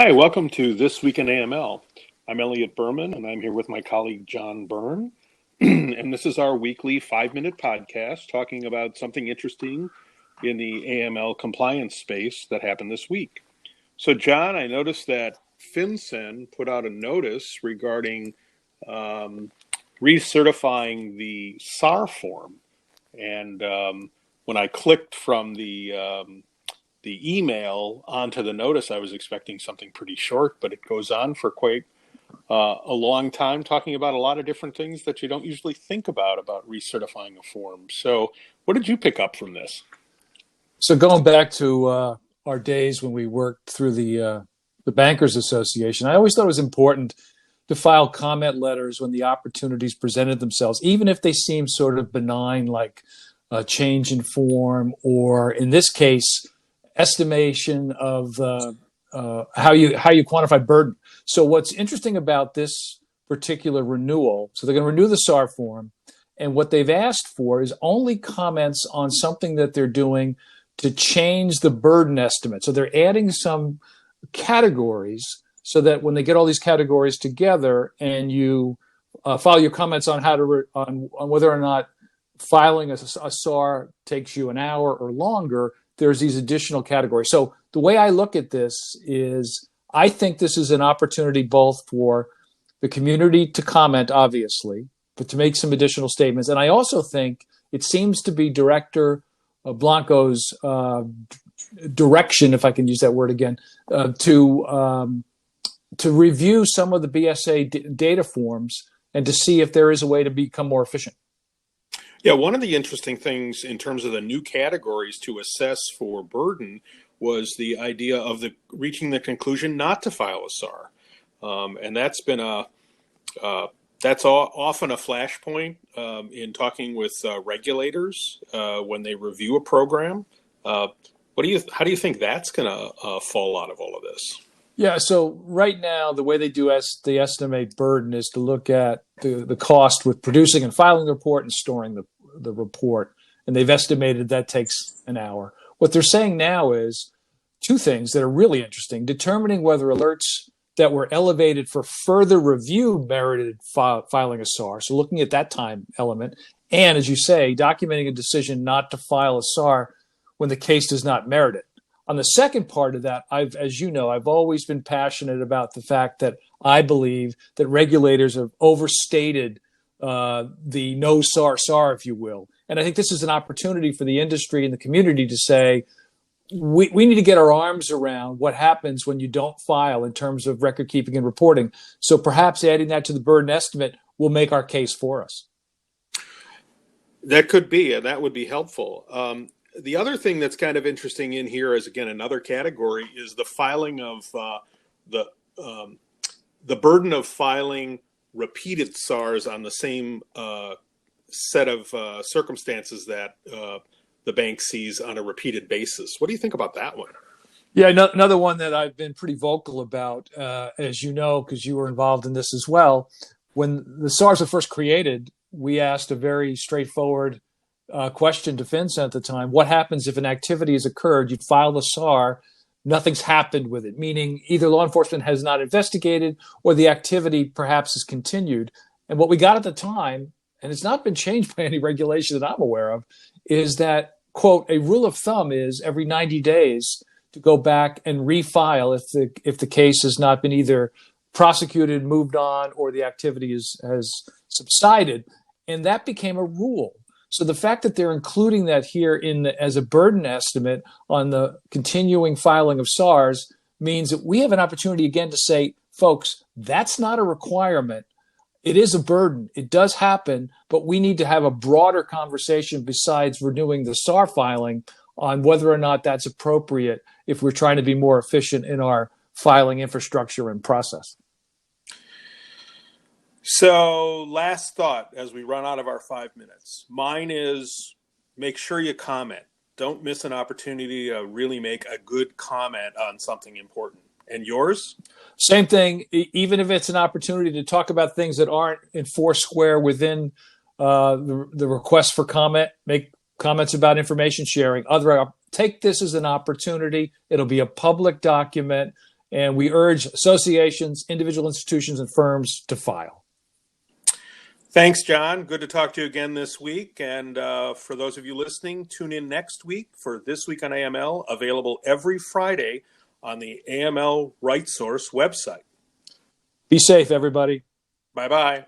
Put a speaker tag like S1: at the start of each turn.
S1: Hi, welcome to This Week in AML. I'm Elliot Berman, and I'm here with my colleague John Byrne. And this is our weekly 5-minute podcast talking about something interesting in the AML compliance space that happened this week. So, John, I noticed that FinCEN put out a notice regarding recertifying the SAR form. And when I clicked from the email onto the notice, I was expecting something pretty short, but it goes on for quite a long time, talking about a lot of different things that you don't usually think about recertifying a form. So what did you pick up from this?
S2: So going back to our days when we worked through the Bankers Association, I always thought it was important to file comment letters when the opportunities presented themselves, even if they seemed sort of benign, like a change in form, or in this case, estimation of how you quantify burden. So what's interesting about this particular renewal, so they're going to renew the SAR form, and what they've asked for is only comments on something that they're doing to change the burden estimate. So they're adding some categories so that when they get all these categories together and you file your comments on how to on whether or not filing a SAR takes you an hour or longer, there's these additional categories. So the way I look at this is I think this is an opportunity both for the community to comment, obviously, but to make some additional statements. And I also think it seems to be Director Blanco's direction, if I can use that word again, to review some of the BSA data forms and to see if there is a way to become more efficient.
S1: Yeah, one of the interesting things in terms of the new categories to assess for burden was the idea of reaching the conclusion not to file a SAR, and that's been often a flashpoint in talking with regulators when they review a program. How do you think that's going to fall out of all of this?
S2: Yeah, so right now, the way they estimate burden is to look at the cost with producing and filing the report and storing the report. And they've estimated that takes an hour. What they're saying now is two things that are really interesting: determining whether alerts that were elevated for further review merited filing a SAR. So looking at that time element. And as you say, documenting a decision not to file a SAR when the case does not merit it. On the second part of that, as you know, I've always been passionate about the fact that I believe that regulators have overstated the no SAR, if you will. And I think this is an opportunity for the industry and the community to say, we need to get our arms around what happens when you don't file in terms of record keeping and reporting. So perhaps adding that to the burden estimate will make our case for us.
S1: That could be, and that would be helpful. The other thing that's kind of interesting in here is, again, another category is the filing of the burden of filing repeated SARs on the same set of circumstances that the bank sees on a repeated basis. What do you think about that one?
S2: Yeah, another one that I've been pretty vocal about, as you know, because you were involved in this as well. When the SARs were first created, we asked a very straightforward question to FinCEN at the time: what happens if an activity has occurred, you'd file the SAR, nothing's happened with it, meaning either law enforcement has not investigated or the activity perhaps has continued. And what we got at the time, and it's not been changed by any regulation that I'm aware of, is that, quote, a rule of thumb is every 90 days to go back and refile if the case has not been either prosecuted, moved on, or the activity has subsided. And that became a rule. So the fact that they're including that here as a burden estimate on the continuing filing of SARs means that we have an opportunity again to say, folks, that's not a requirement. It is a burden. It does happen, but we need to have a broader conversation besides renewing the SAR filing on whether or not that's appropriate if we're trying to be more efficient in our filing infrastructure and process.
S1: So last thought as we run out of our 5 minutes. Mine is make sure you comment. Don't miss an opportunity to really make a good comment on something important. And yours?
S2: Same thing. Even if it's an opportunity to talk about things that aren't in foursquare within the request for comment, make comments about information sharing. Take this as an opportunity. It'll be a public document. And we urge associations, individual institutions, and firms to file.
S1: Thanks, John. Good to talk to you again this week. And for those of you listening, tune in next week for This Week on AML, available every Friday on the AML RightSource website.
S2: Be safe, everybody.
S1: Bye-bye.